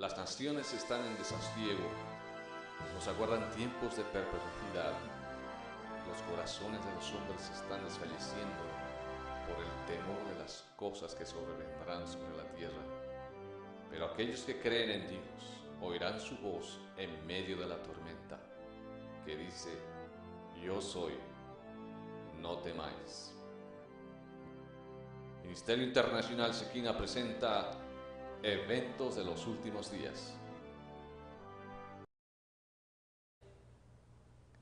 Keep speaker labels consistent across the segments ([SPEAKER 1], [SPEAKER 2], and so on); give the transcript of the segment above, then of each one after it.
[SPEAKER 1] Las naciones están en desasosiego, nos aguardan tiempos de perplejidad. Los corazones de los hombres están desfalleciendo por el temor de las cosas que sobrevendrán sobre la tierra. Pero aquellos que creen en Dios oirán su voz en medio de la tormenta, que dice: yo soy, no temáis. Ministerio Internacional Shekinah presenta Eventos de los Últimos Días.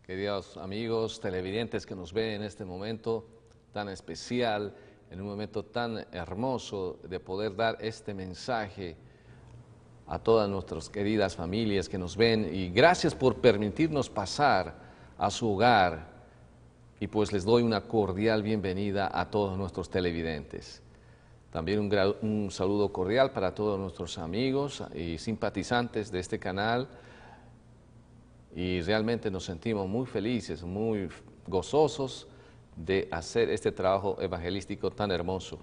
[SPEAKER 1] Queridos amigos televidentes que nos ven en este momento tan especial, en un momento tan hermoso de poder dar este mensaje a todas nuestras queridas familias que nos ven, y gracias por permitirnos pasar a su hogar, y pues les doy una cordial bienvenida a todos nuestros televidentes. También un saludo cordial para todos nuestros amigos y simpatizantes de este canal, y realmente nos sentimos muy felices, muy gozosos de hacer este trabajo evangelístico tan hermoso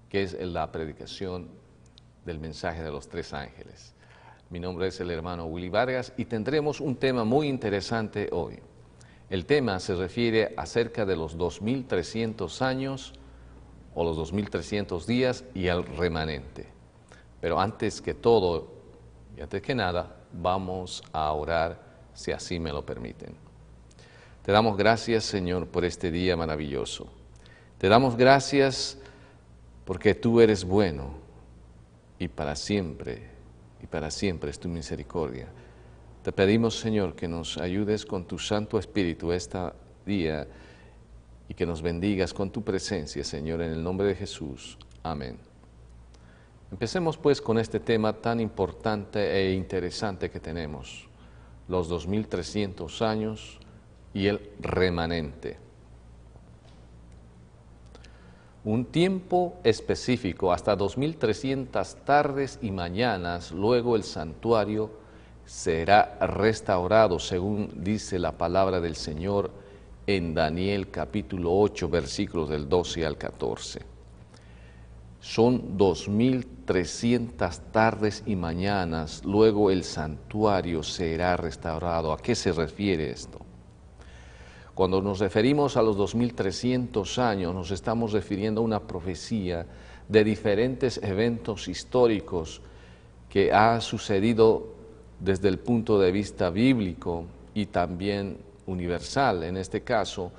[SPEAKER 1] que es la predicación del mensaje de los tres ángeles. Mi nombre es el hermano Willy Vargas y tendremos un tema muy interesante hoy. El tema se refiere acerca de los 2300 años o los 2300 días y el remanente. Pero antes que todo y antes que nada, vamos a orar, si así me lo permiten. Te damos gracias, Señor, por este día maravilloso. Te damos gracias porque tú eres bueno y para siempre es tu misericordia. Te pedimos, Señor, que nos ayudes con tu Santo Espíritu este día y que nos bendigas con tu presencia, Señor, en el nombre de Jesús. Amén. Empecemos pues con este tema tan importante e interesante que tenemos, los 2300 años y el remanente. Un tiempo específico, hasta 2300 tardes y mañanas, luego el santuario será restaurado, según dice la palabra del Señor en Daniel capítulo 8, versículos del 12 al 14. Son 2300 tardes y mañanas, luego el santuario será restaurado. ¿A qué se refiere esto? Cuando nos referimos a los 2300 años, nos estamos refiriendo a una profecía de diferentes eventos históricos que ha sucedido desde el punto de vista bíblico y también universal. En este caso,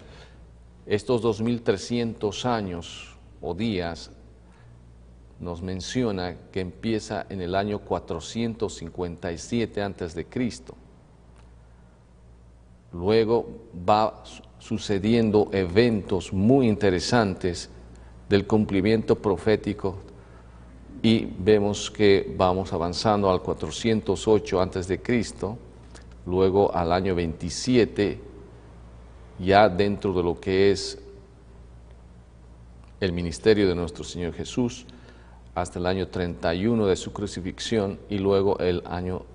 [SPEAKER 1] estos 2300 años o días nos menciona que empieza en el año 457 a.C. Luego va sucediendo eventos muy interesantes del cumplimiento profético y vemos que vamos avanzando al 408 a.C., luego al año 27, ya dentro de lo que es el ministerio de nuestro Señor Jesús, hasta el año 31 de su crucifixión y luego el año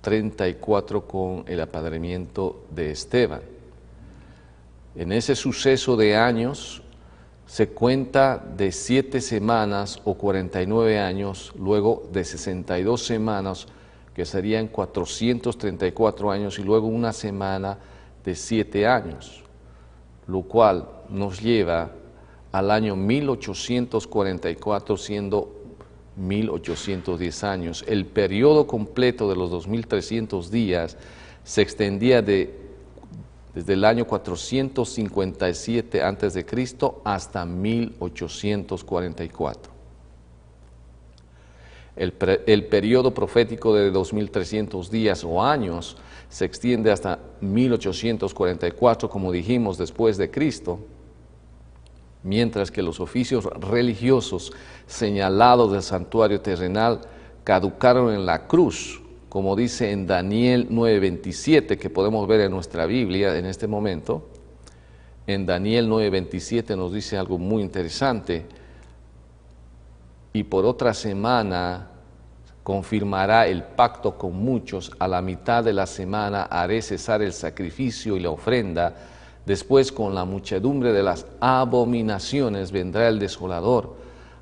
[SPEAKER 1] 34 con el apadrinamiento de Esteban. En ese suceso de años se cuenta de 7 semanas o 49 años, luego de 62 semanas, que serían 434 años, y luego una semana de 7 años, lo cual nos lleva al año 1844, siendo 1810 años. El periodo completo de los 2300 días se extendía desde el año 457 a.C. hasta 1844. El periodo profético de 2300 días o años se extiende hasta 1844, como dijimos, después de Cristo, mientras que los oficios religiosos señalados del santuario terrenal caducaron en la cruz, como dice en Daniel 9:27, que podemos ver en nuestra Biblia en este momento. En Daniel 9:27 nos dice algo muy interesante: y por otra semana confirmará el pacto con muchos, a la mitad de la semana haré cesar el sacrificio y la ofrenda, después con la muchedumbre de las abominaciones vendrá el desolador,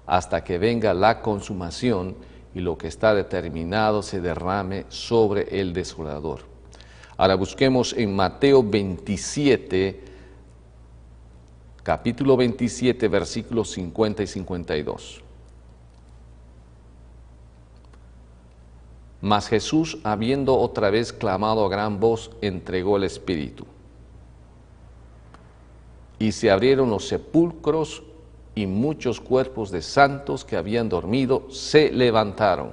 [SPEAKER 1] hasta que venga la consumación, y lo que está determinado se derrame sobre el desolador. Ahora busquemos en Mateo 27, capítulo 27, versículos 50 y 52. Mas Jesús, habiendo otra vez clamado a gran voz, entregó el Espíritu. Y se abrieron los sepulcros, y muchos cuerpos de santos que habían dormido se levantaron.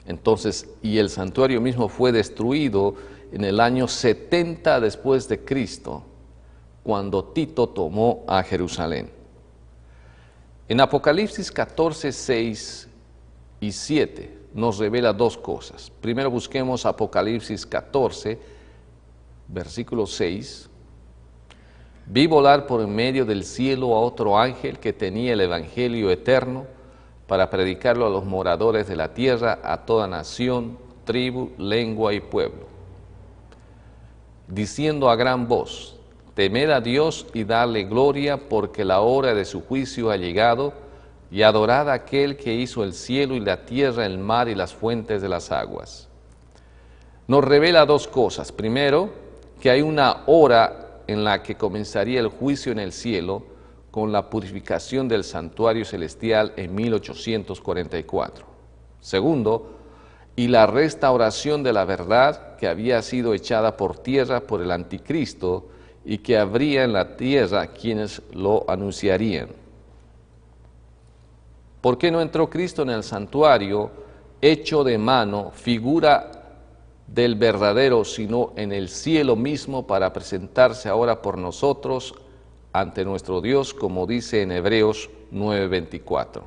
[SPEAKER 1] Entonces, y el santuario mismo fue destruido en el año 70 después de Cristo, cuando Tito tomó a Jerusalén. En Apocalipsis 14, 6 y 7 nos revela dos cosas. Primero busquemos Apocalipsis 14, versículo 6. Vi volar por en medio del cielo a otro ángel que tenía el evangelio eterno para predicarlo a los moradores de la tierra, a toda nación, tribu, lengua y pueblo, diciendo a gran voz: temed a Dios y darle gloria, porque la hora de su juicio ha llegado, y adorad a aquel que hizo el cielo y la tierra, el mar y las fuentes de las aguas. Nos revela dos cosas. Primero, que hay una hora en la que comenzaría el juicio en el cielo con la purificación del santuario celestial en 1844. Segundo, y la restauración de la verdad que había sido echada por tierra por el anticristo y que habría en la tierra quienes lo anunciarían. ¿Por qué no entró Cristo en el santuario hecho de mano, figura del verdadero, sino en el cielo mismo, para presentarse ahora por nosotros ante nuestro Dios, como dice en Hebreos 9:24?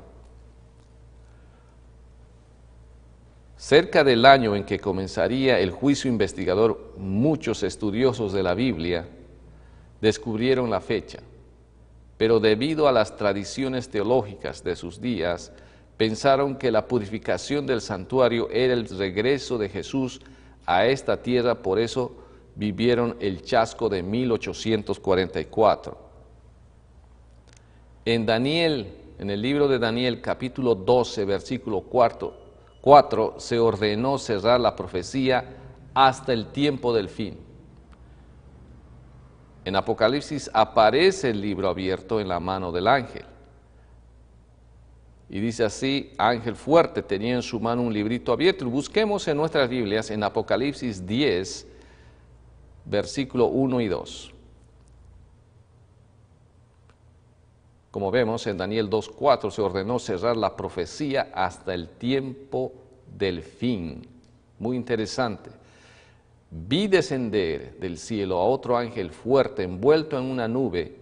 [SPEAKER 1] Cerca del año en que comenzaría el juicio investigador, muchos estudiosos de la Biblia descubrieron la fecha, pero debido a las tradiciones teológicas de sus días, pensaron que la purificación del santuario era el regreso de Jesús a esta tierra, por eso vivieron el chasco de 1844. En Daniel, en el libro de Daniel, capítulo 12, versículo 4, se ordenó cerrar la profecía hasta el tiempo del fin. En Apocalipsis aparece el libro abierto en la mano del ángel. Y dice así: ángel fuerte tenía en su mano un librito abierto. Y busquemos en nuestras Biblias en Apocalipsis 10, versículo 1 y 2. Como vemos en Daniel 2:4, se ordenó cerrar la profecía hasta el tiempo del fin. Muy interesante. Vi descender del cielo a otro ángel fuerte, envuelto en una nube,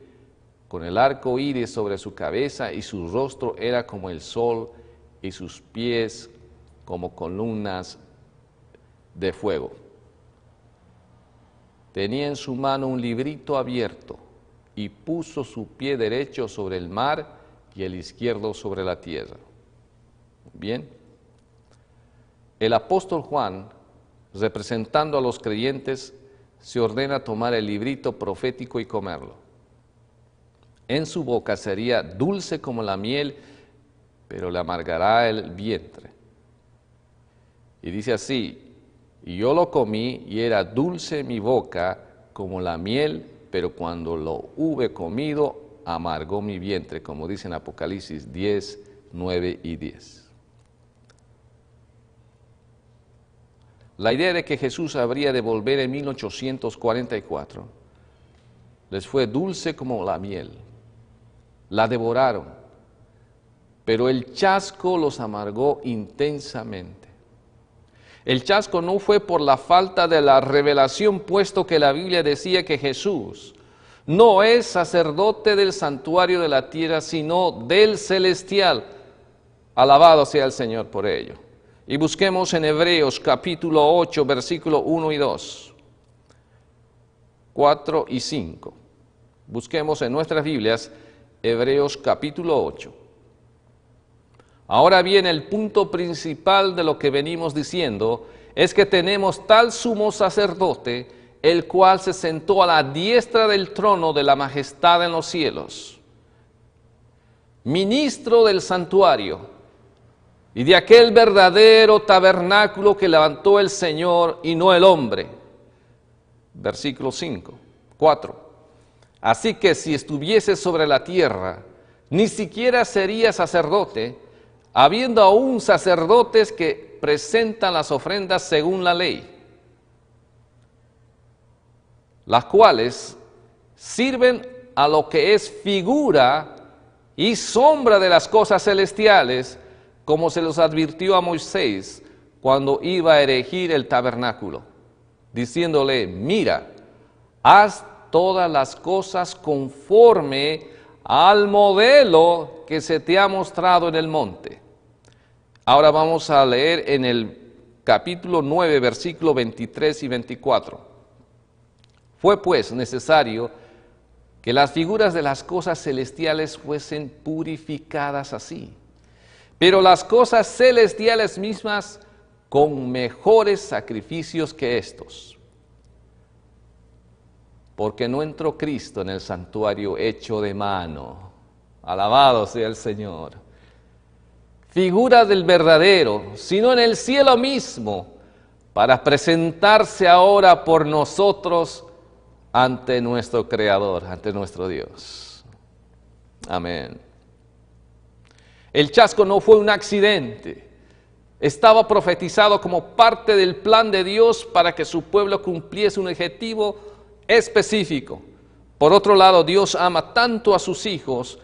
[SPEAKER 1] con el arco iris sobre su cabeza, y su rostro era como el sol, y sus pies como columnas de fuego. Tenía en su mano un librito abierto, y puso su pie derecho sobre el mar y el izquierdo sobre la tierra. Bien. El apóstol Juan, representando a los creyentes, se ordena tomar el librito profético y comerlo. En su boca sería dulce como la miel, pero le amargará el vientre. Y dice así: y yo lo comí, y era dulce en mi boca como la miel, pero cuando lo hube comido, amargó mi vientre, como dice en Apocalipsis 10, 9 y 10. La idea de que Jesús habría de volver en 1844 les fue dulce como la miel. La devoraron, pero el chasco los amargó intensamente. El chasco no fue por la falta de la revelación, puesto que la Biblia decía que Jesús no es sacerdote del santuario de la tierra, sino del celestial. Alabado sea el Señor por ello. Y busquemos en Hebreos capítulo 8, versículo 1 y 2, 4 y 5. Busquemos en nuestras Biblias Hebreos capítulo 8. Ahora bien, el punto principal de lo que venimos diciendo es que tenemos tal sumo sacerdote, el cual se sentó a la diestra del trono de la majestad en los cielos, ministro del santuario, y de aquel verdadero tabernáculo que levantó el Señor y no el hombre. Versículo 4. Así que si estuvieses sobre la tierra, ni siquiera serías sacerdote, habiendo aún sacerdotes que presentan las ofrendas según la ley, las cuales sirven a lo que es figura y sombra de las cosas celestiales, como se los advirtió a Moisés cuando iba a erigir el tabernáculo, diciéndole: mira, haz todas las cosas conforme al modelo que se te ha mostrado en el monte. Ahora vamos a leer en el capítulo 9, versículos 23 y 24. Fue pues necesario que las figuras de las cosas celestiales fuesen purificadas así, pero las cosas celestiales mismas con mejores sacrificios que estos. Porque no entró Cristo en el santuario hecho de mano. Alabado sea el Señor. Figura del verdadero, sino en el cielo mismo, para presentarse ahora por nosotros ante nuestro Creador, ante nuestro Dios. Amén. El chasco no fue un accidente. Estaba profetizado como parte del plan de Dios para que su pueblo cumpliese un objetivo específico. Por otro lado, Dios ama tanto a sus hijos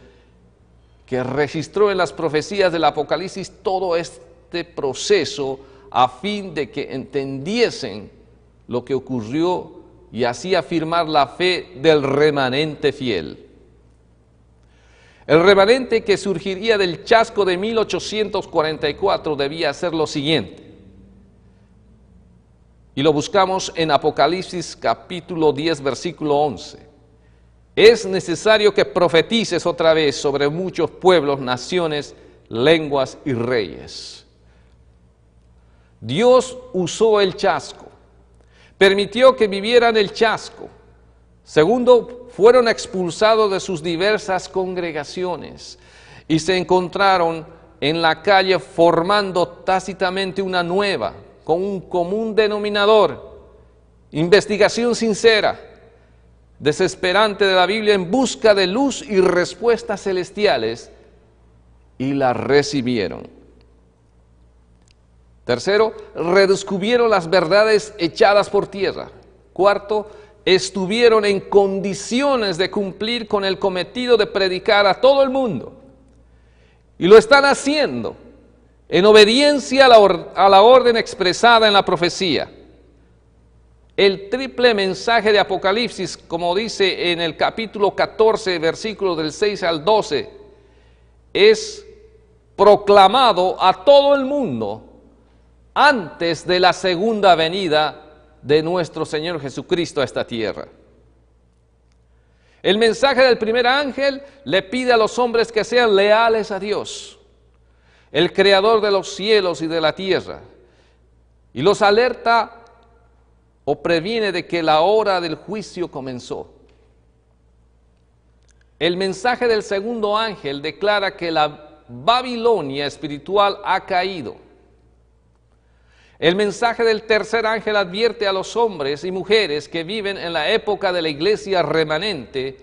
[SPEAKER 1] que registró en las profecías del Apocalipsis todo este proceso a fin de que entendiesen lo que ocurrió y así afirmar la fe del remanente fiel. El remanente que surgiría del chasco de 1844 debía hacer lo siguiente. Y lo buscamos en Apocalipsis capítulo 10, versículo 11. Es necesario que profetices otra vez sobre muchos pueblos, naciones, lenguas y reyes. Dios usó el chasco, permitió que vivieran el chasco. Segundo, fueron expulsados de sus diversas congregaciones y se encontraron en la calle formando tácitamente una nueva, con un común denominador, investigación sincera, desesperante de la Biblia en busca de luz y respuestas celestiales, y la recibieron. Tercero, redescubrieron las verdades echadas por tierra. Cuarto, estuvieron en condiciones de cumplir con el cometido de predicar a todo el mundo. Y lo están haciendo en obediencia a la orden expresada en la profecía. El triple mensaje de Apocalipsis, como dice en el capítulo 14, versículos del 6 al 12, es proclamado a todo el mundo antes de la segunda venida de nuestro Señor Jesucristo a esta tierra. El mensaje del primer ángel le pide a los hombres que sean leales a Dios, el creador de los cielos y de la tierra, y los alerta o previene de que la hora del juicio comenzó. El mensaje del segundo ángel declara que la Babilonia espiritual ha caído. El mensaje del tercer ángel advierte a los hombres y mujeres que viven en la época de la iglesia remanente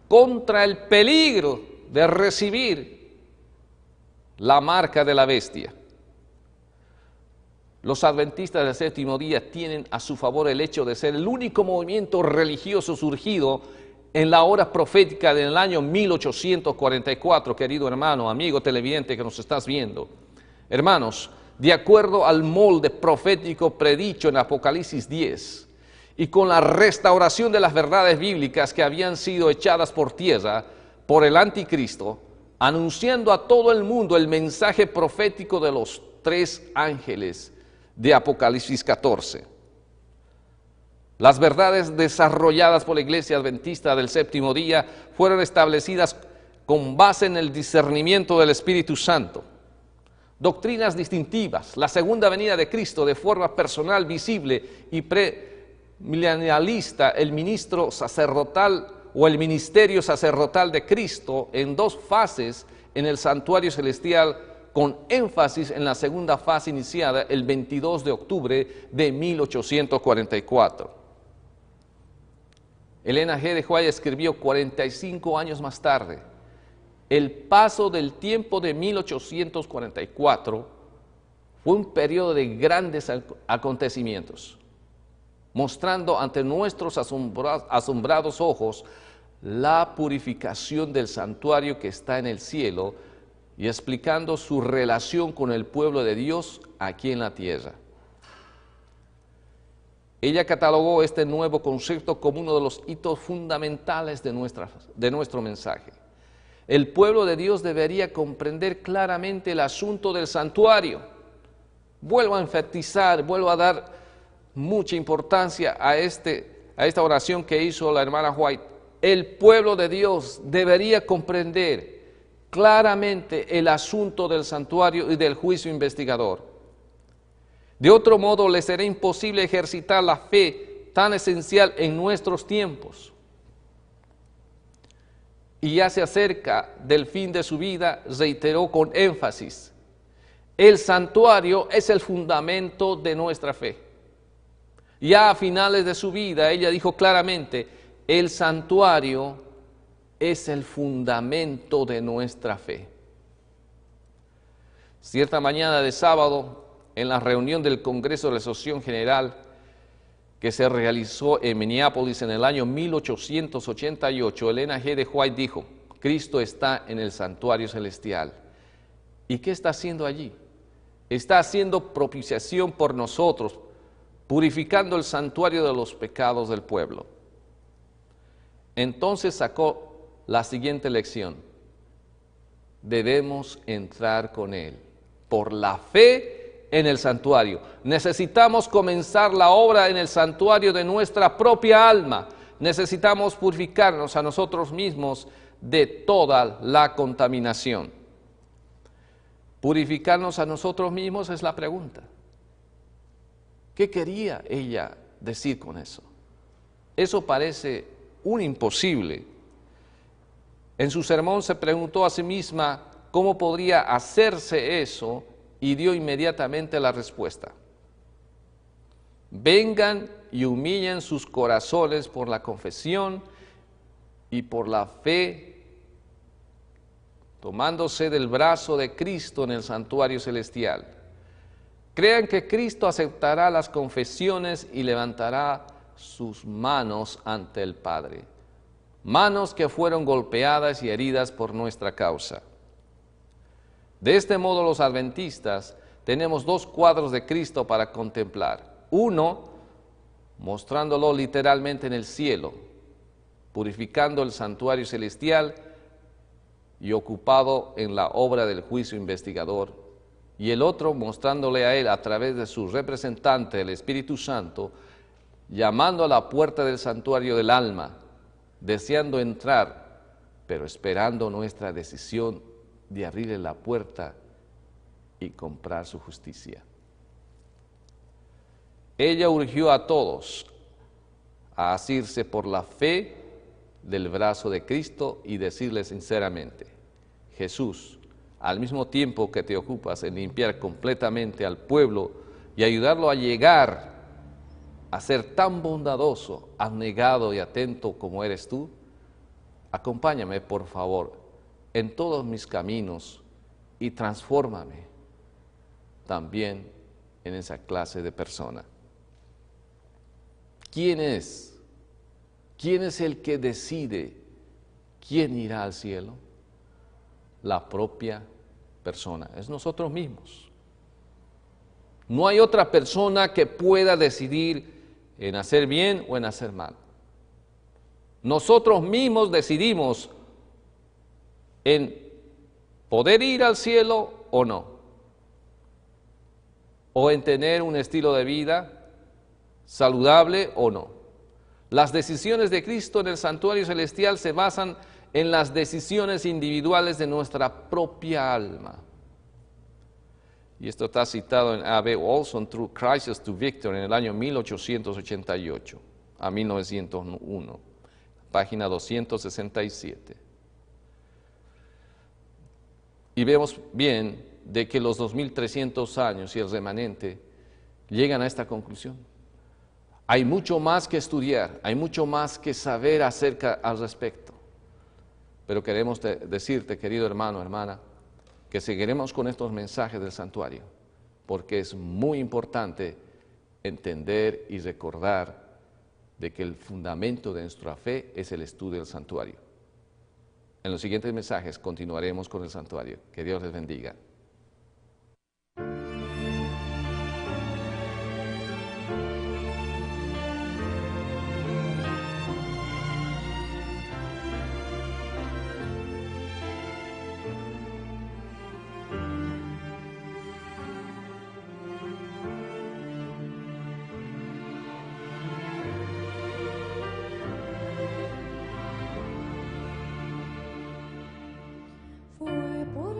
[SPEAKER 1] contra el peligro de recibir la marca de la bestia. Los adventistas del séptimo día tienen a su favor el hecho de ser el único movimiento religioso surgido en la hora profética del año 1844, querido hermano, amigo televidente que nos estás viendo. Hermanos, de acuerdo al molde profético predicho en Apocalipsis 10, y con la restauración de las verdades bíblicas que habían sido echadas por tierra por el anticristo, anunciando a todo el mundo el mensaje profético de los tres ángeles de Apocalipsis 14. Las verdades desarrolladas por la iglesia adventista del séptimo día fueron establecidas con base en el discernimiento del Espíritu Santo. Doctrinas distintivas, la segunda venida de Cristo de forma personal, visible y premilenialista, el ministro sacerdotal o el ministerio sacerdotal de Cristo en dos fases en el santuario celestial con énfasis en la segunda fase iniciada el 22 de octubre de 1844. Elena G. de White escribió 45 años más tarde: el paso del tiempo de 1844 fue un periodo de grandes acontecimientos, mostrando ante nuestros asombrados ojos la purificación del santuario que está en el cielo y explicando su relación con el pueblo de Dios aquí en la tierra. Ella catalogó este nuevo concepto como uno de los hitos fundamentales de nuestro mensaje. El pueblo de Dios debería comprender claramente el asunto del santuario. Vuelvo a enfatizar, vuelvo a dar mucha importancia a esta oración que hizo la hermana White. El pueblo de Dios debería comprender claramente el asunto del santuario y del juicio investigador. De otro modo, le será imposible ejercitar la fe tan esencial en nuestros tiempos. Y ya se acerca del fin de su vida, reiteró con énfasis: el santuario es el fundamento de nuestra fe. Ya a finales de su vida, ella dijo claramente: el santuario es el fundamento de nuestra fe. Cierta mañana de sábado, en la reunión del Congreso de la Asociación General que se realizó en Minneapolis en el año 1888, Elena G. de White dijo: Cristo está en el santuario celestial. ¿Y qué está haciendo allí? Está haciendo propiciación por nosotros, purificando el santuario de los pecados del pueblo. Entonces sacó la siguiente lección: debemos entrar con Él por la fe en el santuario. Necesitamos comenzar la obra en el santuario de nuestra propia alma. Necesitamos purificarnos a nosotros mismos de toda la contaminación. Purificarnos a nosotros mismos es la pregunta. ¿Qué quería ella decir con eso? Eso parece un imposible. En su sermón se preguntó a sí misma cómo podría hacerse eso y dio inmediatamente la respuesta: vengan y humillen sus corazones por la confesión y por la fe, tomándose del brazo de Cristo en el santuario celestial. Crean que Cristo aceptará las confesiones y levantará sus manos ante el Padre, manos que fueron golpeadas y heridas por nuestra causa. De este modo, los adventistas tenemos dos cuadros de Cristo para contemplar. Uno, mostrándolo literalmente en el cielo, purificando el santuario celestial y ocupado en la obra del juicio investigador. Y el otro, mostrándole a Él a través de su representante, el Espíritu Santo, llamando a la puerta del santuario del alma, deseando entrar, pero esperando nuestra decisión de abrirle la puerta y comprar su justicia. Ella urgió a todos a asirse por la fe del brazo de Cristo y decirle sinceramente: Jesús, al mismo tiempo que te ocupas en limpiar completamente al pueblo y ayudarlo a llegar a ser tan bondadoso, abnegado y atento como eres tú, acompáñame por favor en todos mis caminos y transfórmame también en esa clase de persona. ¿Quién es? ¿Quién es el que decide quién irá al cielo? La propia persona, es nosotros mismos. No hay otra persona que pueda decidir en hacer bien o en hacer mal. Nosotros mismos decidimos en poder ir al cielo o no, o en tener un estilo de vida saludable o no. Las decisiones de Cristo en el santuario celestial se basan en las decisiones individuales de nuestra propia alma. Y esto está citado en A.B. Olson, Through Crisis to Victory, en el año 1888 a 1901, página 267. Y vemos bien de que los 2300 años y el remanente llegan a esta conclusión. Hay mucho más que estudiar, hay mucho más que saber acerca al respecto. Pero queremos decirte, querido hermano, hermana, que seguiremos con estos mensajes del santuario, porque es muy importante entender y recordar de que el fundamento de nuestra fe es el estudio del santuario. En los siguientes mensajes continuaremos con el santuario. Que Dios les bendiga.
[SPEAKER 2] Fue por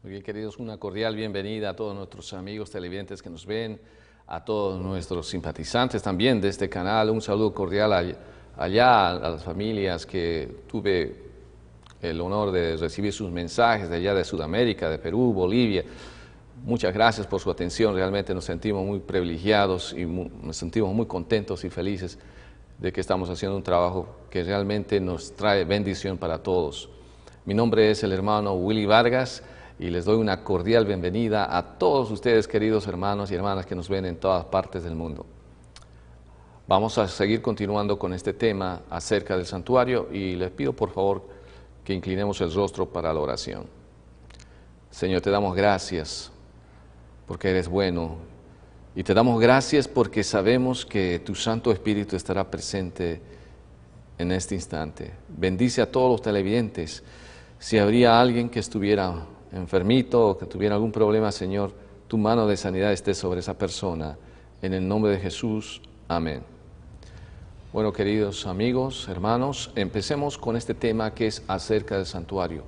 [SPEAKER 1] Muy bien, queridos, una cordial bienvenida a todos nuestros amigos televidentes que nos ven, a todos nuestros simpatizantes también de este canal. Un saludo cordial allá a las familias que tuve el honor de recibir sus mensajes de allá de Sudamérica, de Perú, Bolivia. Muchas gracias por su atención, realmente nos sentimos muy privilegiados y nos sentimos muy contentos y felices de que estamos haciendo un trabajo que realmente nos trae bendición para todos. Mi nombre es el hermano Willy Vargas y les doy una cordial bienvenida a todos ustedes, queridos hermanos y hermanas que nos ven en todas partes del mundo. Vamos a seguir continuando con este tema acerca del santuario y les pido por favor que inclinemos el rostro para la oración. Señor, te damos gracias porque eres bueno y te damos gracias porque sabemos que tu Santo Espíritu estará presente en este instante. Bendice a todos los televidentes. Si habría alguien que estuviera enfermito o que tuviera algún problema, Señor, tu mano de sanidad esté sobre esa persona En el nombre de Jesús, amén. Bueno, queridos amigos, hermanos, empecemos con este tema que es acerca del santuario.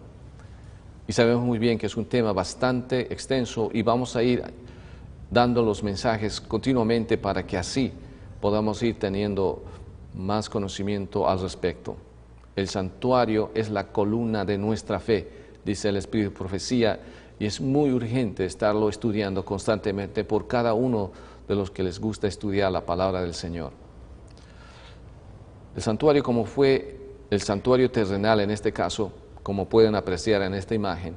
[SPEAKER 1] Y sabemos muy bien que es un tema bastante extenso y vamos a ir dando los mensajes continuamente para que así podamos ir teniendo más conocimiento al respecto. El santuario es la columna de nuestra fe, dice el Espíritu de Profecía, y es muy urgente estarlo estudiando constantemente por cada uno de los que les gusta estudiar la palabra del Señor. El santuario, como fue el santuario terrenal en este caso, como pueden apreciar en esta imagen,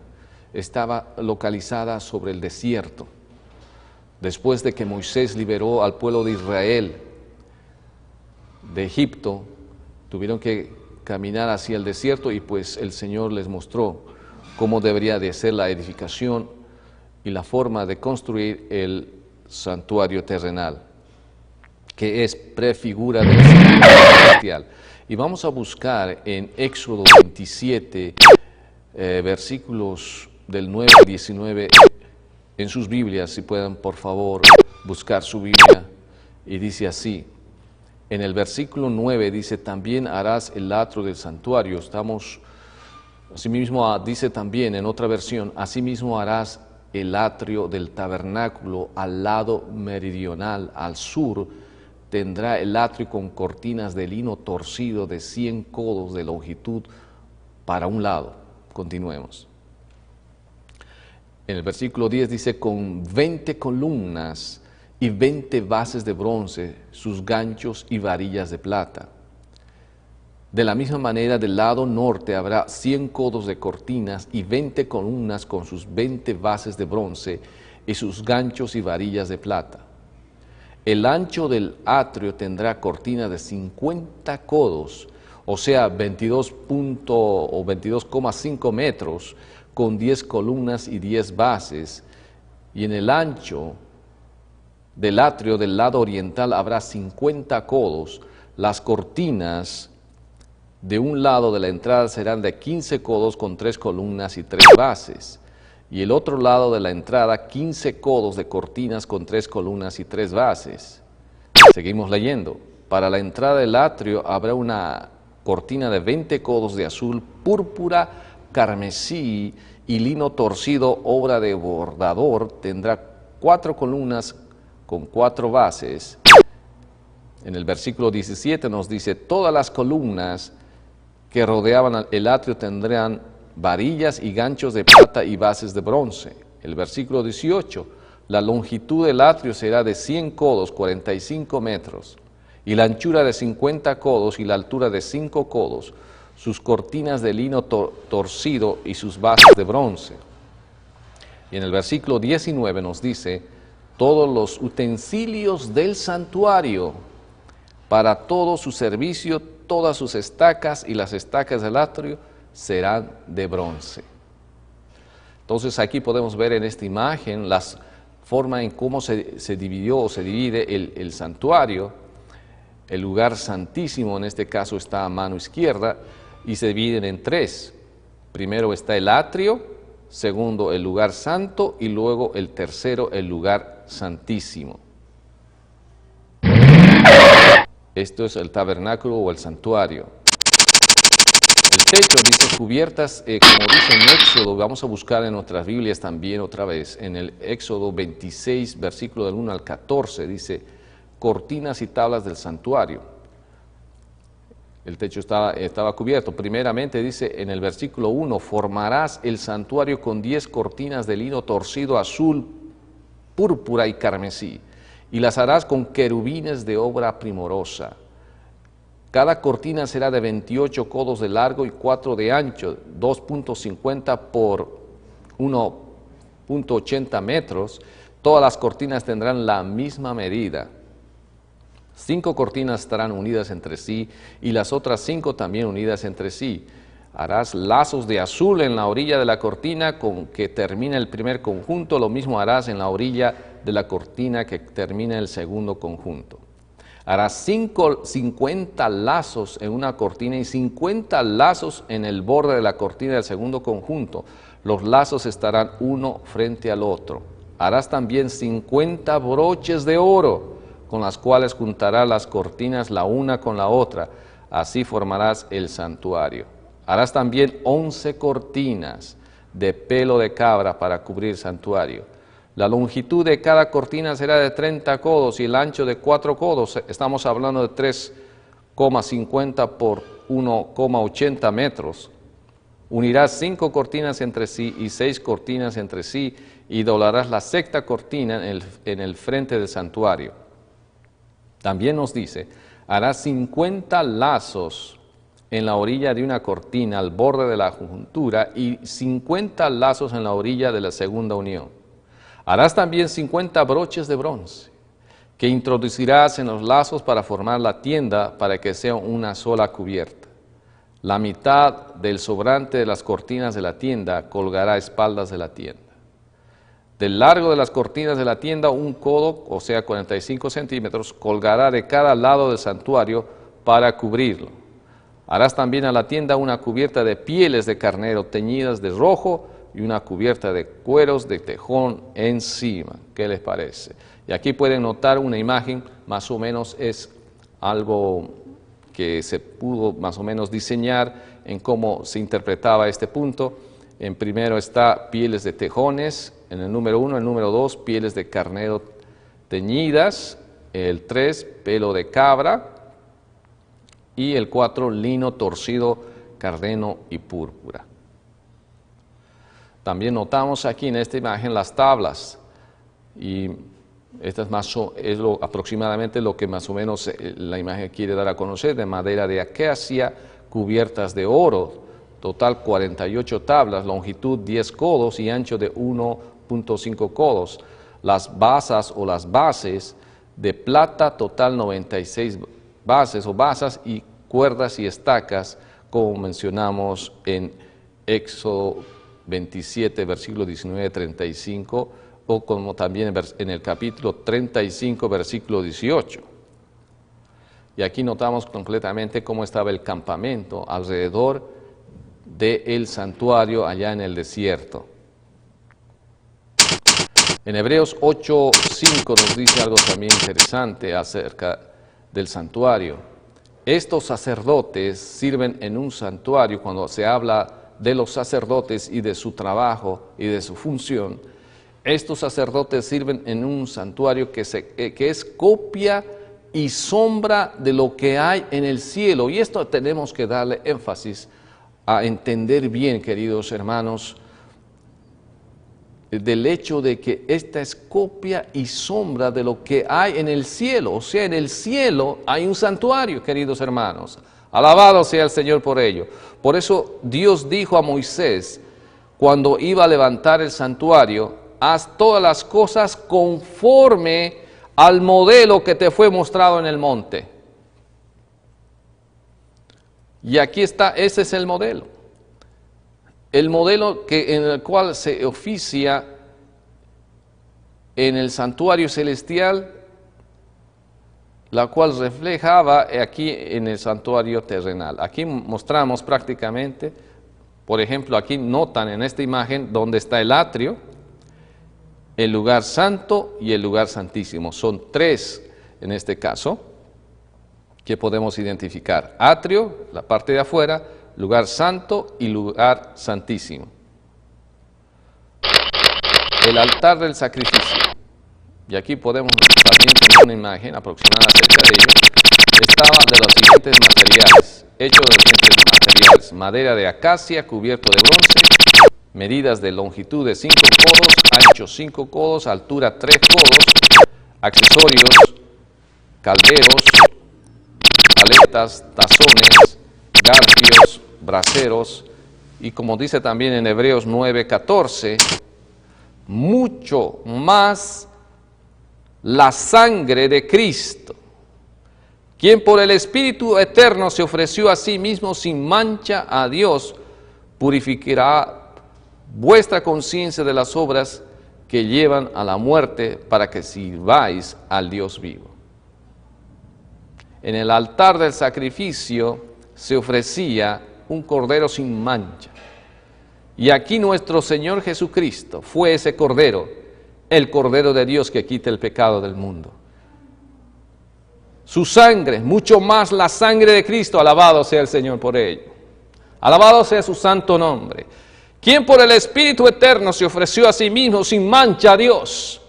[SPEAKER 1] estaba localizada sobre el desierto. Después de que Moisés liberó al pueblo de Israel de Egipto, tuvieron que caminar hacia el desierto y pues el Señor les mostró cómo debería de ser la edificación y la forma de construir el santuario terrenal, que es prefigura del santuario celestial. Y vamos a buscar en Éxodo 27, versículos del 9 al 19, en sus Biblias, si pueden por favor buscar su Biblia, y dice así, en el versículo 9 dice, también harás el atrio del santuario, asimismo dice también en otra versión, asimismo harás el atrio del tabernáculo al lado meridional, al sur, tendrá el atrio con cortinas de lino torcido de 100 codos de longitud para un lado. Continuemos. En el versículo 10 dice, con 20 columnas y 20 bases de bronce, sus ganchos y varillas de plata. De la misma manera, del lado norte habrá 100 codos de cortinas y 20 columnas con sus 20 bases de bronce y sus ganchos y varillas de plata. El ancho del atrio tendrá cortina de 50 codos, o sea, 22,5 metros, con 10 columnas y 10 bases, y en el ancho del atrio del lado oriental habrá 50 codos. Las cortinas de un lado de la entrada serán de 15 codos con 3 columnas y 3 bases, y el otro lado de la entrada 15 codos de cortinas con 3 columnas y 3 bases. Seguimos leyendo. Para la entrada del atrio habrá una cortina de 20 codos de azul, púrpura, carmesí y lino torcido, obra de bordador. Tendrá 4 columnas con 4 bases. En el versículo 17 nos dice, todas las columnas que rodeaban el atrio tendrán varillas y ganchos de plata y bases de bronce. El versículo 18, la longitud del atrio será de 100 codos, 45 metros, y la anchura de 50 codos y la altura de 5 codos, sus cortinas de lino torcido y sus bases de bronce. Y en el versículo 19 nos dice, todos los utensilios del santuario, para todo su servicio, todas sus estacas y las estacas del atrio serán de bronce. Entonces aquí podemos ver en esta imagen la forma en cómo se dividió o se divide el santuario. El lugar santísimo en este caso está a mano izquierda y se dividen en 3. Primero está el atrio, segundo el lugar santo y luego el tercero el lugar santísimo. Esto es el tabernáculo o el santuario. El techo dice cubiertas, como dice en Éxodo, vamos a buscar en nuestras Biblias también otra vez, en el Éxodo 26, versículo del 1 al 14, dice, cortinas y tablas del santuario. El techo estaba cubierto. Primeramente dice en el versículo 1, formarás el santuario con 10 cortinas de lino torcido azul, púrpura y carmesí, y las harás con querubines de obra primorosa. Cada cortina será de 28 codos de largo y 4 de ancho, 2.50 por 1.80 metros. Todas las cortinas tendrán la misma medida. 5 cortinas estarán unidas entre sí y las otras 5 también unidas entre sí. Harás lazos de azul en la orilla de la cortina con que termina el primer conjunto, lo mismo harás en la orilla de la cortina que termina el segundo conjunto. Harás 50 lazos en una cortina y 50 lazos en el borde de la cortina del segundo conjunto. Los lazos estarán uno frente al otro. Harás también 50 broches de oro con las cuales juntarás las cortinas la una con la otra, así formarás el santuario. Harás también 11 cortinas de pelo de cabra para cubrir el santuario. La longitud de cada cortina será de 30 codos y el ancho de 4 codos. Estamos hablando de 3,50 por 1,80 metros. Unirás 5 cortinas entre sí y 6 cortinas entre sí y doblarás la sexta cortina en el frente del santuario. También nos dice, harás 50 lazos en la orilla de una cortina al borde de la juntura y 50 lazos en la orilla de la segunda unión. Harás también 50 broches de bronce que introducirás en los lazos para formar la tienda para que sea una sola cubierta. La mitad del sobrante de las cortinas de la tienda colgará a espaldas de la tienda. Del largo de las cortinas de la tienda, un codo, o sea 45 centímetros, colgará de cada lado del santuario para cubrirlo. Harás también a la tienda una cubierta de pieles de carnero teñidas de rojo y una cubierta de cueros de tejón encima. ¿Qué les parece? Y aquí pueden notar una imagen, más o menos es algo que se pudo más o menos diseñar en cómo se interpretaba este punto. En primero está pieles de tejones, en el número 1, el número 2, pieles de carnero teñidas, el 3, pelo de cabra, y el 4, lino torcido, cardeno y púrpura. También notamos aquí en esta imagen las tablas, y esta es aproximadamente lo que más o menos la imagen quiere dar a conocer, de madera de acacia, cubiertas de oro, total 48 tablas, longitud 10 codos y ancho de 1,5 codos. Las basas o las bases de plata, total 96 bases o basas y cuerdas y estacas, como mencionamos en Éxodo 27, versículo 19-35, o como también en el capítulo 35, versículo 18. Y aquí notamos completamente cómo estaba el campamento alrededor del santuario allá en el desierto. En Hebreos 8:5 nos dice algo también interesante acerca del santuario. Estos sacerdotes sirven en un santuario. Cuando se habla de los sacerdotes y de su trabajo y de su función, estos sacerdotes sirven en un santuario que es copia y sombra de lo que hay en el cielo. Y esto tenemos que darle énfasis a entender bien, queridos hermanos, del hecho de que esta es copia y sombra de lo que hay en el cielo. O sea, en el cielo hay un santuario, queridos hermanos. Alabado sea el Señor por ello. Por eso Dios dijo a Moisés, cuando iba a levantar el santuario, haz todas las cosas conforme al modelo que te fue mostrado en el monte. Y aquí está, ese es el modelo. El modelo en el cual se oficia en el santuario celestial, la cual reflejaba aquí en el santuario terrenal. Aquí mostramos prácticamente, por ejemplo, aquí notan en esta imagen donde está el atrio, el lugar santo y el lugar santísimo. Son tres en este caso que podemos identificar. Atrio, la parte de afuera, lugar santo y lugar santísimo. El altar del sacrificio. Y aquí podemos también tener una imagen aproximada acerca de ello. Estaba de los siguientes materiales, hecho de los siguientes materiales: madera de acacia cubierto de bronce, medidas de longitud de 5 codos, ancho 5 codos, altura 3 codos, accesorios, calderos, aletas, tazones, garfios, braseros, y como dice también en Hebreos 9:14, mucho más la sangre de Cristo, quien por el Espíritu eterno se ofreció a sí mismo sin mancha a Dios, purificará vuestra conciencia de las obras que llevan a la muerte, para que sirváis al Dios vivo. En el altar del sacrificio se ofrecía un cordero sin mancha. Y aquí nuestro Señor Jesucristo fue ese cordero, el Cordero de Dios que quita el pecado del mundo. su sangre, mucho más la sangre de Cristo, alabado sea el Señor por ello. Alabado sea su santo nombre. Quien por el Espíritu Eterno se ofreció a sí mismo sin mancha a Dios,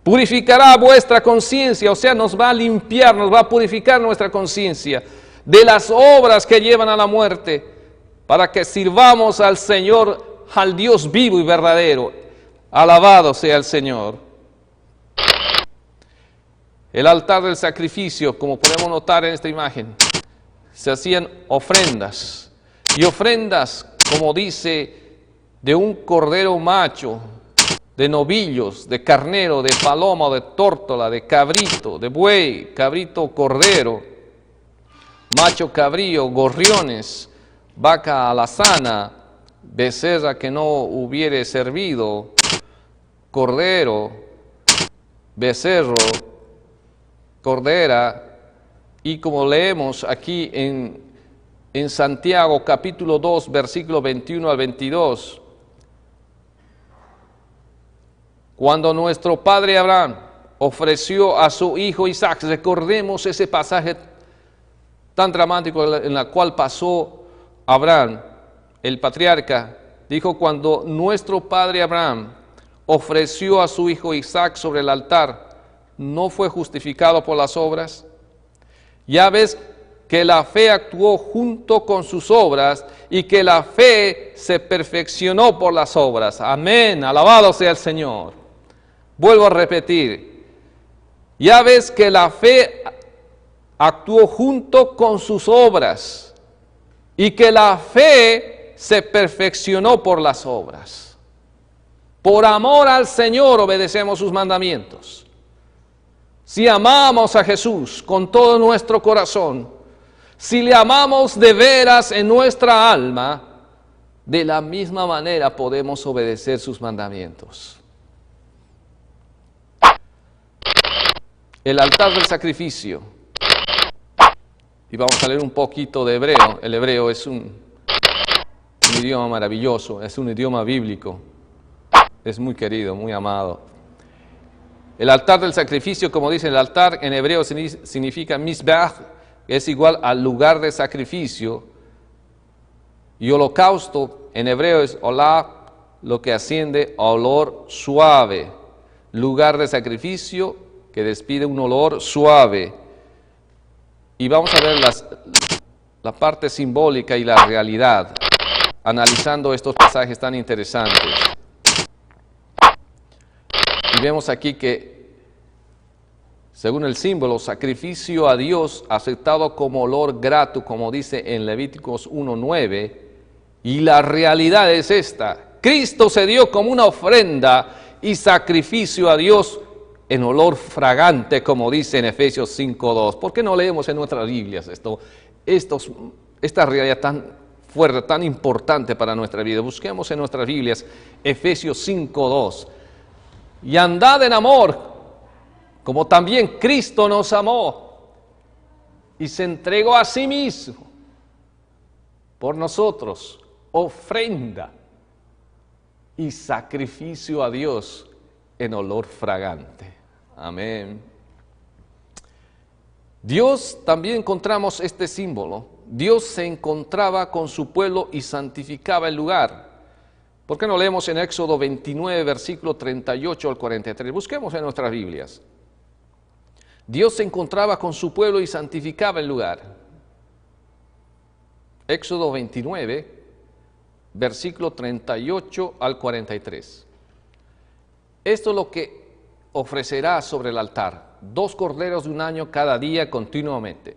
[SPEAKER 1] purificará vuestra conciencia, o sea, nos va a limpiar, nos va a purificar nuestra conciencia de las obras que llevan a la muerte, para que sirvamos al Señor, al Dios vivo y verdadero. Alabado sea el Señor. El altar del sacrificio, como podemos notar en esta imagen, se hacían ofrendas. Y ofrendas, como dice, de un cordero macho, de novillos, de carnero, de paloma, de tórtola, de cabrito, de buey, cabrito, cordero, macho cabrío, gorriones, vaca alazana, becerra que no hubiere servido, cordero, becerro, cordera, y como leemos aquí en Santiago capítulo 2, versículo 21 al 22, cuando nuestro padre Abraham ofreció a su hijo Isaac, recordemos ese pasaje tan dramático en el cual pasó Abraham, el patriarca, dijo, cuando nuestro padre Abraham ofreció a su hijo Isaac sobre el altar, ¿no fue justificado por las obras? Ya ves que la fe actuó junto con sus obras y que la fe se perfeccionó por las obras. Amén, alabado sea el Señor. Vuelvo a repetir, ya ves que la fe actuó junto con sus obras y que la fe se perfeccionó por las obras. Por amor al Señor obedecemos sus mandamientos. Si amamos a Jesús con todo nuestro corazón, si le amamos de veras en nuestra alma, de la misma manera podemos obedecer sus mandamientos. El altar del sacrificio. Y vamos a leer un poquito de hebreo. El hebreo es un idioma maravilloso, es un idioma bíblico. Es muy querido, muy amado. El altar del sacrificio, como dice el altar, en hebreo significa mizbeach, es igual al lugar de sacrificio. Y holocausto, en hebreo es olá, lo que asciende a olor suave. Lugar de sacrificio que despide un olor suave. Y vamos a ver la parte simbólica y la realidad, analizando estos pasajes tan interesantes. Y vemos aquí que, según el símbolo, sacrificio a Dios aceptado como olor grato, como dice en Levíticos 1:9, y la realidad es esta: Cristo se dio como una ofrenda y sacrificio a Dios en olor fragante, como dice en Efesios 5:2. ¿Por qué no leemos en nuestras Biblias esta realidad tan fuerte, tan importante para nuestra vida? Busquemos en nuestras Biblias Efesios 5:2. Y andad en amor, como también Cristo nos amó y se entregó a sí mismo por nosotros, ofrenda y sacrificio a Dios en olor fragante. Amén. Dios, también encontramos este símbolo. Dios se encontraba con su pueblo y santificaba el lugar. ¿Por qué no leemos en Éxodo 29, versículo 38 al 43? Busquemos en nuestras Biblias. Dios se encontraba con su pueblo y santificaba el lugar. Éxodo 29, versículo 38 al 43. Esto es lo que ofrecerá sobre el altar: 2 corderos de un año cada día continuamente.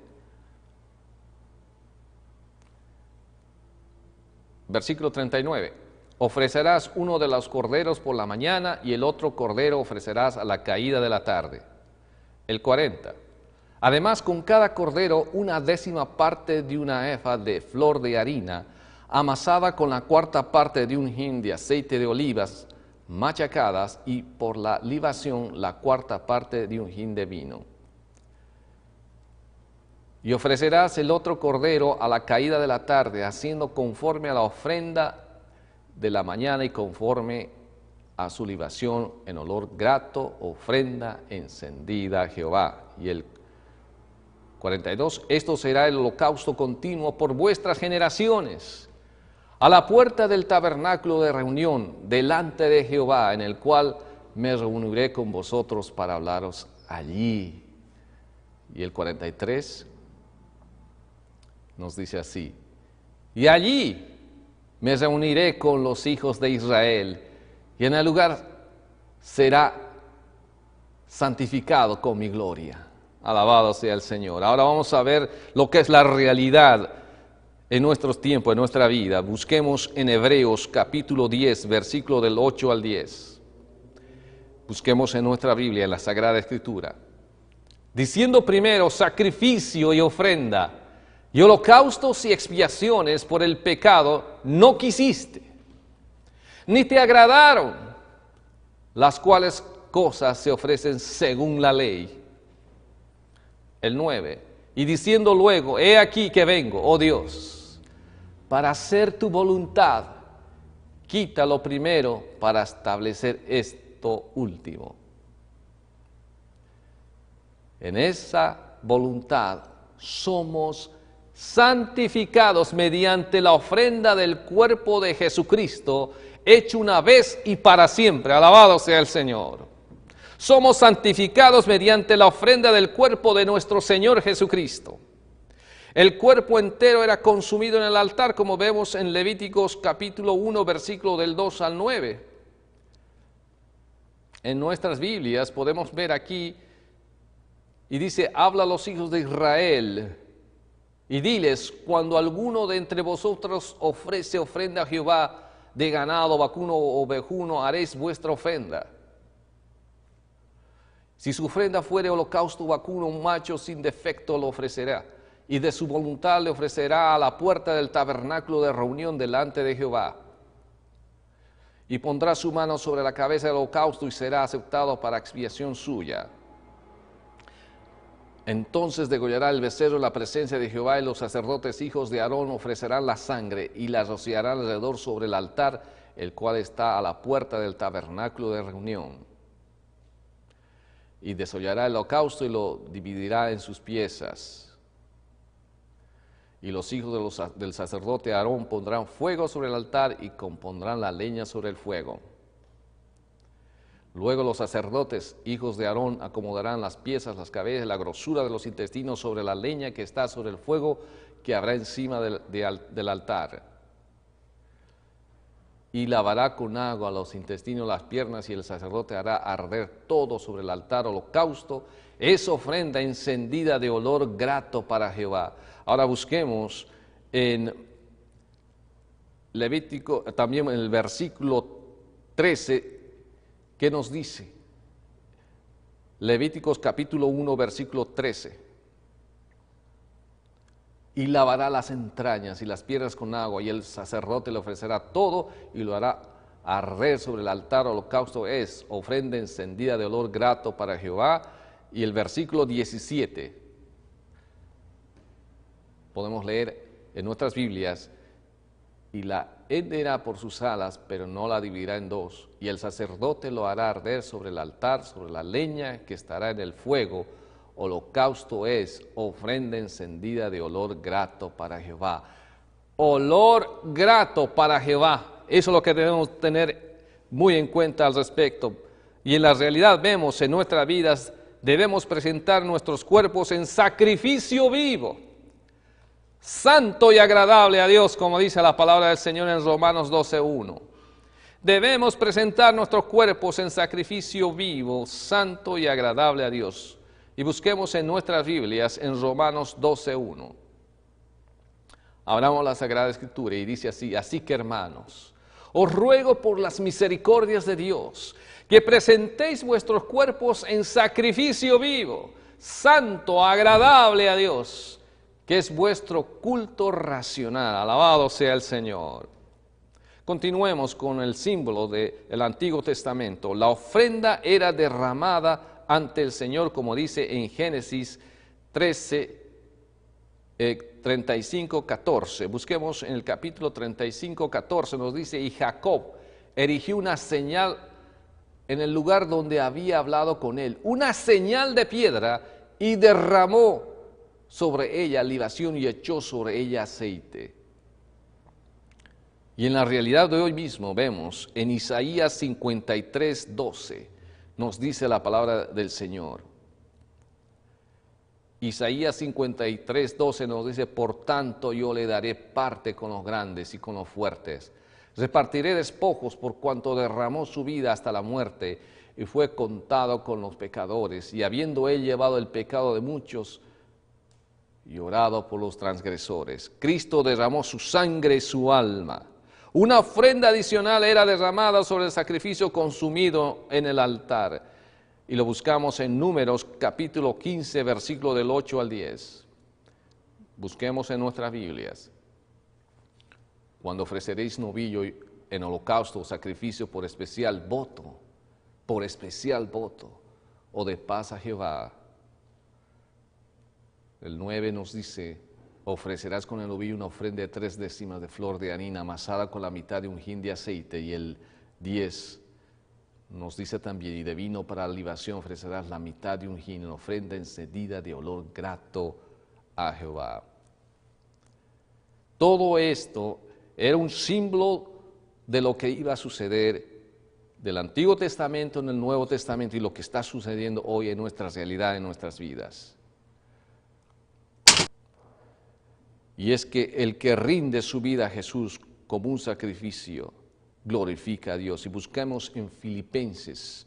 [SPEAKER 1] Versículo 39. Ofrecerás uno de los corderos por la mañana y el otro cordero ofrecerás a la caída de la tarde. El 40. Además, con cada cordero 1/10 parte de una efa de flor de harina, amasada con la 1/4 parte de un hin de aceite de olivas, machacadas, y por la libación la 1/4 parte de un hin de vino. Y ofrecerás el otro cordero a la caída de la tarde, haciendo conforme a la ofrenda de la mañana y conforme a su libación en olor grato, ofrenda encendida a Jehová. Y el 42. Esto será el holocausto continuo por vuestras generaciones, a la puerta del tabernáculo de reunión, delante de Jehová, en el cual me reuniré con vosotros para hablaros allí. Y el 43 nos dice así: y allí me reuniré con los hijos de Israel, y en el lugar será santificado con mi gloria. Alabado sea el Señor. Ahora vamos a ver lo que es la realidad en nuestros tiempos, en nuestra vida. Busquemos en Hebreos capítulo 10, versículo del 8 al 10. Busquemos en nuestra Biblia, en la Sagrada Escritura. Diciendo primero, sacrificio y ofrenda, y holocaustos y expiaciones por el pecado no quisiste, ni te agradaron, las cuales cosas se ofrecen según la ley. El 9, y diciendo luego, he aquí que vengo, oh Dios, para hacer tu voluntad, quita lo primero para establecer esto último. En esa voluntad somos santificados mediante la ofrenda del cuerpo de Jesucristo, hecho una vez y para siempre. Alabado sea el Señor. Somos santificados mediante la ofrenda del cuerpo de nuestro Señor Jesucristo. El cuerpo entero era consumido en el altar, como vemos en Levíticos capítulo 1, versículo del 2 al 9. En nuestras Biblias podemos ver aquí, y dice, habla a los hijos de Israel, y diles, cuando alguno de entre vosotros ofrece ofrenda a Jehová de ganado, vacuno o ovejuno, haréis vuestra ofrenda. Si su ofrenda fuere holocausto vacuno, un macho sin defecto lo ofrecerá, y de su voluntad le ofrecerá a la puerta del tabernáculo de reunión delante de Jehová. Y pondrá su mano sobre la cabeza del holocausto y será aceptado para expiación suya. Entonces degollará el becerro en la presencia de Jehová, y los sacerdotes hijos de Aarón ofrecerán la sangre y la rociarán alrededor sobre el altar, el cual está a la puerta del tabernáculo de reunión. Y desollará el holocausto y lo dividirá en sus piezas. Y los hijos del sacerdote Aarón pondrán fuego sobre el altar y compondrán la leña sobre el fuego. Luego los sacerdotes, hijos de Aarón, acomodarán las piezas, las cabezas, la grosura de los intestinos sobre la leña que está sobre el fuego que habrá encima del altar. Y lavará con agua los intestinos, las piernas, y el sacerdote hará arder todo sobre el altar holocausto. Es ofrenda encendida de olor grato para Jehová. Ahora busquemos en Levítico, también en el versículo 13, ¿qué nos dice? Levíticos capítulo 1, versículo 13. Y lavará las entrañas y las piernas con agua, y el sacerdote le ofrecerá todo y lo hará arder sobre el altar. Holocausto es ofrenda encendida de olor grato para Jehová. Y el versículo 17, podemos leer en nuestras Biblias, y la henderá por sus alas, pero no la dividirá en dos, y el sacerdote lo hará arder sobre el altar, sobre la leña que estará en el fuego. Holocausto es ofrenda encendida de olor grato para Jehová. Olor grato para Jehová. Eso es lo que debemos tener muy en cuenta al respecto. Y en la realidad vemos en nuestras vidas, debemos presentar nuestros cuerpos en sacrificio vivo, santo y agradable a Dios, como dice la palabra del Señor en Romanos 12:1. Debemos presentar nuestros cuerpos en sacrificio vivo, santo y agradable a Dios. Y busquemos en nuestras Biblias en Romanos 12:1. Abramos la Sagrada Escritura y dice así: así que, hermanos, os ruego por las misericordias de Dios, que presentéis vuestros cuerpos en sacrificio vivo, santo, agradable a Dios, que es vuestro culto racional. Alabado sea el Señor. Continuemos con el símbolo del Antiguo Testamento. La ofrenda era derramada ante el Señor, como dice en Génesis 13, 35, 14. Busquemos en el capítulo 35, 14, nos dice: y Jacob erigió una señal en el lugar donde había hablado con él, una señal de piedra, y derramó sobre ella libación y echó sobre ella aceite. Y en la realidad de hoy mismo vemos en Isaías 53:12, nos dice la palabra del Señor. Isaías 53:12 nos dice: por tanto yo le daré parte con los grandes y con los fuertes. Repartiré despojos por cuanto derramó su vida hasta la muerte y fue contado con los pecadores. Y habiendo él llevado el pecado de muchos y orado por los transgresores, Cristo derramó su sangre y su alma. Una ofrenda adicional era derramada sobre el sacrificio consumido en el altar. Y lo buscamos en Números capítulo 15, versículo del 8 al 10. Busquemos en nuestras Biblias. Cuando ofreceréis novillo en holocausto o sacrificio por especial voto, o de paz a Jehová. El 9 nos dice: ofrecerás con el novillo una ofrenda de 3 décimas de flor de harina amasada con la mitad de un hin de aceite. Y el 10 nos dice también: y de vino para la libación ofrecerás la mitad de un hin en ofrenda encendida de olor grato a Jehová. Todo esto era un símbolo de lo que iba a suceder del Antiguo Testamento en el Nuevo Testamento y lo que está sucediendo hoy en nuestra realidad, en nuestras vidas. Y es que el que rinde su vida a Jesús como un sacrificio glorifica a Dios. Y buscamos en Filipenses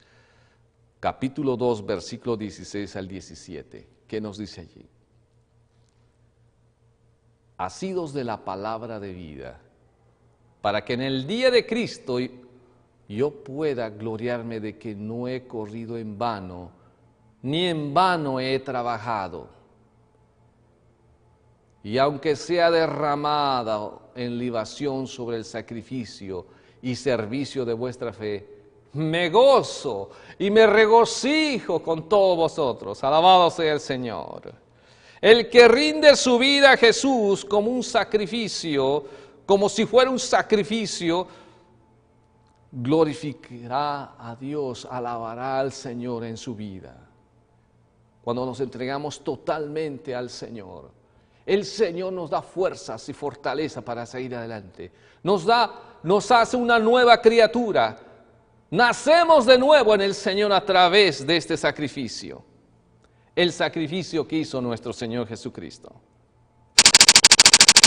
[SPEAKER 1] capítulo 2, versículo 16 al 17. ¿Qué nos dice allí? Asidos de la palabra de vida, para que en el día de Cristo yo pueda gloriarme de que no he corrido en vano, ni en vano he trabajado. Y aunque sea derramada en libación sobre el sacrificio y servicio de vuestra fe, me gozo y me regocijo con todos vosotros. Alabado sea el Señor. El que rinde su vida a Jesús como un sacrificio, como si fuera un sacrificio, glorificará a Dios, alabará al Señor en su vida. Cuando nos entregamos totalmente al Señor, el Señor nos da fuerzas y fortaleza para seguir adelante. Nos hace una nueva criatura. Nacemos de nuevo en el Señor a través de este sacrificio. El sacrificio que hizo nuestro Señor Jesucristo.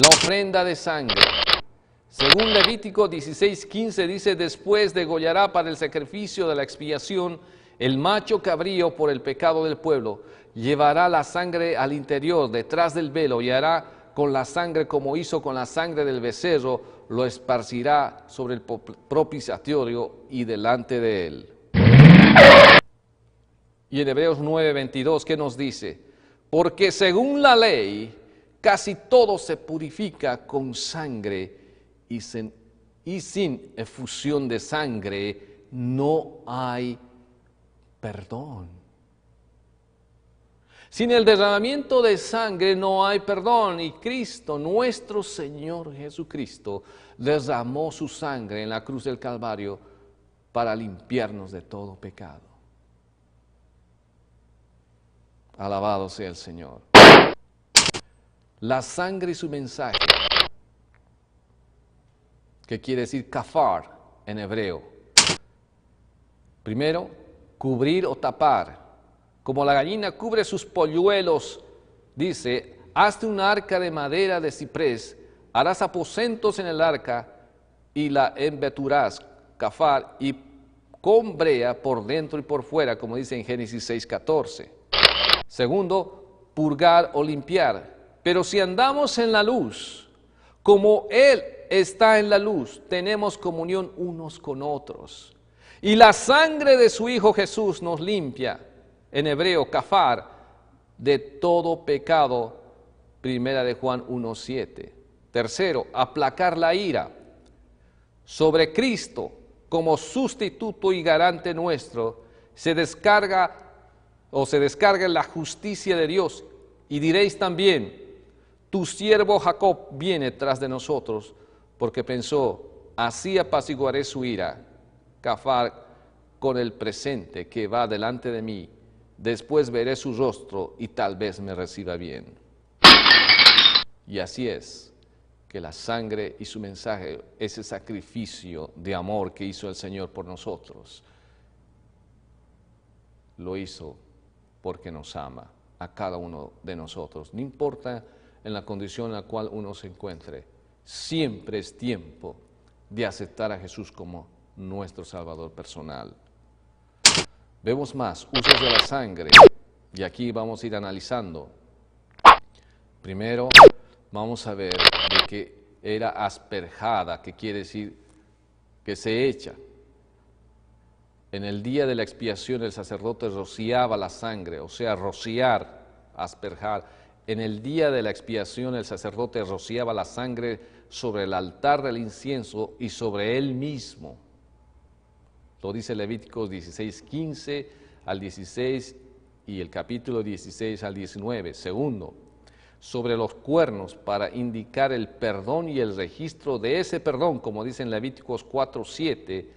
[SPEAKER 1] La ofrenda de sangre. Según Levítico 16:15 dice: después degollará para el sacrificio de la expiación el macho cabrío por el pecado del pueblo. Llevará la sangre al interior, detrás del velo, y hará con la sangre como hizo con la sangre del becerro, lo esparcirá sobre el propiciatorio y delante de él. Y en Hebreos 9:22, ¿qué nos dice? Porque según la ley, casi todo se purifica con sangre, y sin efusión de sangre no hay perdón. Sin el derramamiento de sangre no hay perdón, y Cristo, nuestro Señor Jesucristo, derramó su sangre en la cruz del Calvario para limpiarnos de todo pecado. Alabado sea el Señor. La sangre y su mensaje, que quiere decir kafar en hebreo. Primero, cubrir o tapar. Como la gallina cubre sus polluelos, dice: hazte un arca de madera de ciprés, harás aposentos en el arca y la embeturás, kafar, y con brea por dentro y por fuera, como dice en Génesis 6:14. Segundo, purgar o limpiar. Pero si andamos en la luz, como Él está en la luz, tenemos comunión unos con otros. Y la sangre de su Hijo Jesús nos limpia, en hebreo, kafar, de todo pecado, primera de Juan 1:7. Tercero, aplacar la ira. Sobre Cristo, como sustituto y garante nuestro, se descarga la justicia de Dios. Y diréis también: tu siervo Jacob viene tras de nosotros, porque pensó: así apaciguaré su ira, kafar, con el presente que va delante de mí. Después veré su rostro y tal vez me reciba bien. Y así es que la sangre y su mensaje, ese sacrificio de amor que hizo el Señor por nosotros, lo hizo porque nos ama a cada uno de nosotros. No importa en la condición en la cual uno se encuentre, siempre es tiempo de aceptar a Jesús como nuestro Salvador personal. Vemos más usos de la sangre, y aquí vamos a ir analizando. Primero, vamos a ver de que era asperjada, que quiere decir que se echa. En el día de la expiación el sacerdote rociaba la sangre, o sea, rociar, asperjar. En el día de la expiación el sacerdote rociaba la sangre sobre el altar del incienso y sobre él mismo. Lo dice Levíticos 16:15 al 16 y el capítulo 16 al 19. Segundo, sobre los cuernos para indicar el perdón y el registro de ese perdón, como dice en Levíticos 4:7,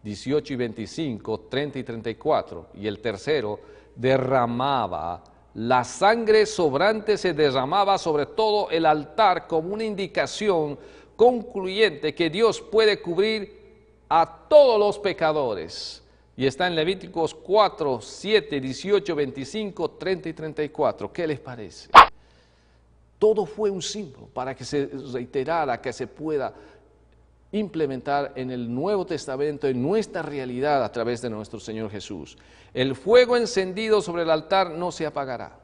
[SPEAKER 1] 18 y 25, 30 y 34. Y el tercero, derramaba la sangre sobrante, se derramaba sobre todo el altar como una indicación concluyente que Dios puede cubrir a todos los pecadores. Y está en Levíticos 4, 7, 18, 25, 30 y 34. ¿Qué les parece? Todo fue un símbolo para que se reiterara, que se pueda implementar en el Nuevo Testamento, en nuestra realidad a través de nuestro Señor Jesús. El fuego encendido sobre el altar no se apagará.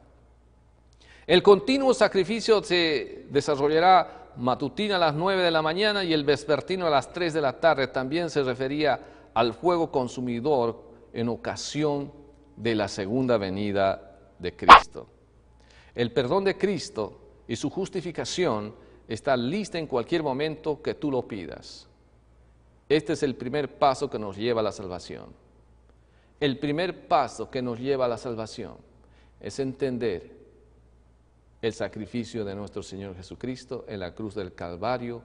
[SPEAKER 1] El continuo sacrificio se desarrollará matutino a las 9 de la mañana y el vespertino a las 3 de la tarde. También se refería al fuego consumidor en ocasión de la segunda venida de Cristo. El perdón de Cristo y su justificación está lista en cualquier momento que tú lo pidas. Este es el primer paso que nos lleva a la salvación. El primer paso que nos lleva a la salvación es entender el sacrificio de nuestro Señor Jesucristo en la cruz del Calvario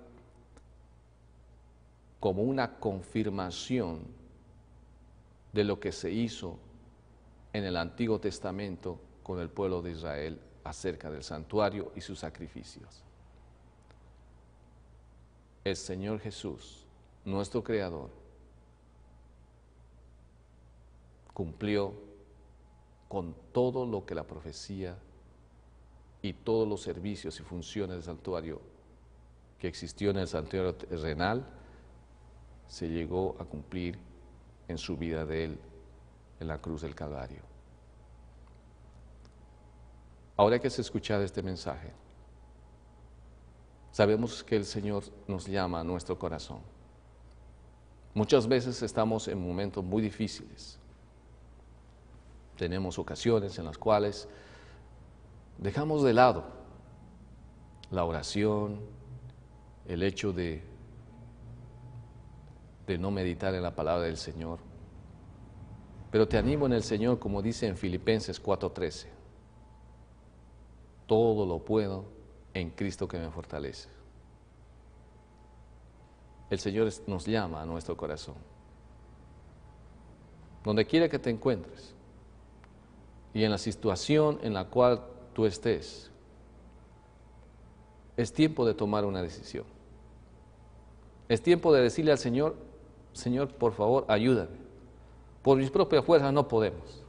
[SPEAKER 1] como una confirmación de lo que se hizo en el Antiguo Testamento con el pueblo de Israel acerca del santuario y sus sacrificios. El Señor Jesús, nuestro Creador, cumplió con todo lo que la profecía y todos los servicios y funciones del santuario que existió en el santuario terrenal se llegó a cumplir en su vida de Él en la cruz del Calvario. Ahora que se ha escuchado este mensaje, sabemos que el Señor nos llama a nuestro corazón. Muchas veces estamos en momentos muy difíciles. Tenemos ocasiones en las cuales dejamos de lado la oración, el hecho de no meditar en la palabra del Señor. Pero te animo en el Señor, como dice en Filipenses 4:13. Todo lo puedo en Cristo que me fortalece. El Señor nos llama a nuestro corazón. Donde quiera que te encuentres y en la situación en la cual tú estés, es tiempo de tomar una decisión. Es tiempo de decirle al Señor: Señor, por favor, ayúdame. Por mis propias fuerzas no podemos.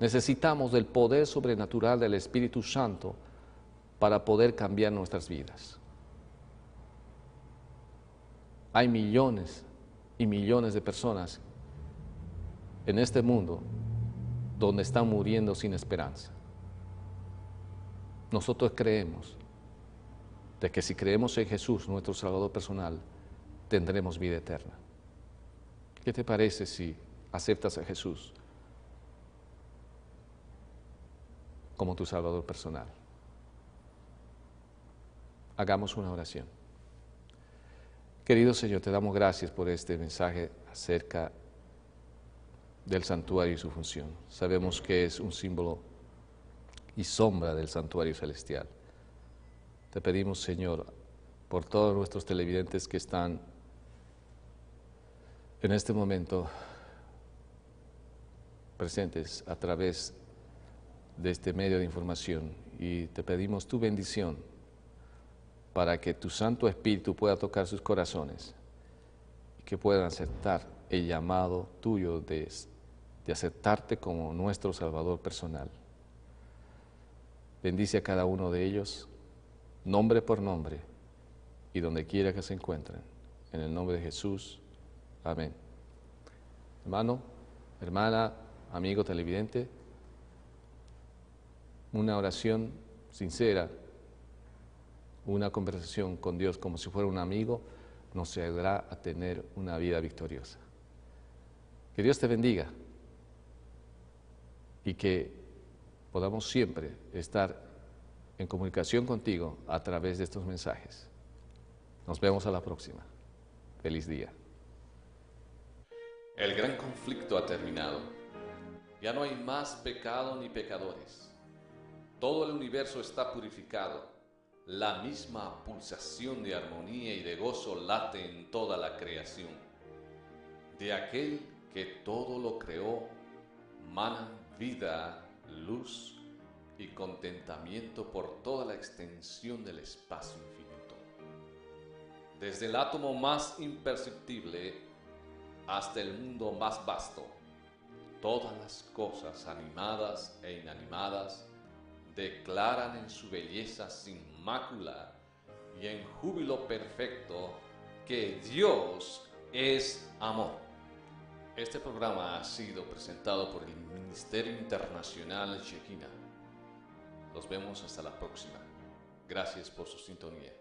[SPEAKER 1] Necesitamos del poder sobrenatural del Espíritu Santo para poder cambiar nuestras vidas. Hay millones y millones de personas en este mundo donde están muriendo sin esperanza. Nosotros creemos de que si creemos en Jesús, nuestro Salvador personal, tendremos vida eterna. ¿Qué te parece si aceptas a Jesús como tu Salvador personal? Hagamos una oración. Querido Señor, te damos gracias por este mensaje acerca del santuario y su función. Sabemos que es un símbolo y sombra del santuario celestial. Te pedimos, Señor, por todos nuestros televidentes que están en este momento presentes a través de este medio de información y te pedimos tu bendición para que tu Santo Espíritu pueda tocar sus corazones y que puedan aceptar el llamado tuyo de aceptarte como nuestro Salvador personal. Bendice a cada uno de ellos, nombre por nombre, y donde quiera que se encuentren. En el nombre de Jesús. Amén. Hermano, hermana, amigo televidente, una oración sincera, una conversación con Dios como si fuera un amigo, nos ayudará a tener una vida victoriosa. Que Dios te bendiga y que podamos siempre estar en comunicación contigo a través de estos mensajes. Nos vemos a la próxima. Feliz día. El gran conflicto ha terminado. Ya no hay más pecado ni pecadores. Todo el universo está purificado. La misma pulsación de armonía y de gozo late en toda la creación. De aquel que todo lo creó, manan vida, luz y contentamiento por toda la extensión del espacio infinito. Desde el átomo más imperceptible hasta el mundo más vasto, todas las cosas animadas e inanimadas declaran en su belleza sin mácula y en júbilo perfecto que Dios es amor. Este programa ha sido presentado por el Ministerio Internacional Shekhinah. Nos vemos hasta la próxima. Gracias por su sintonía.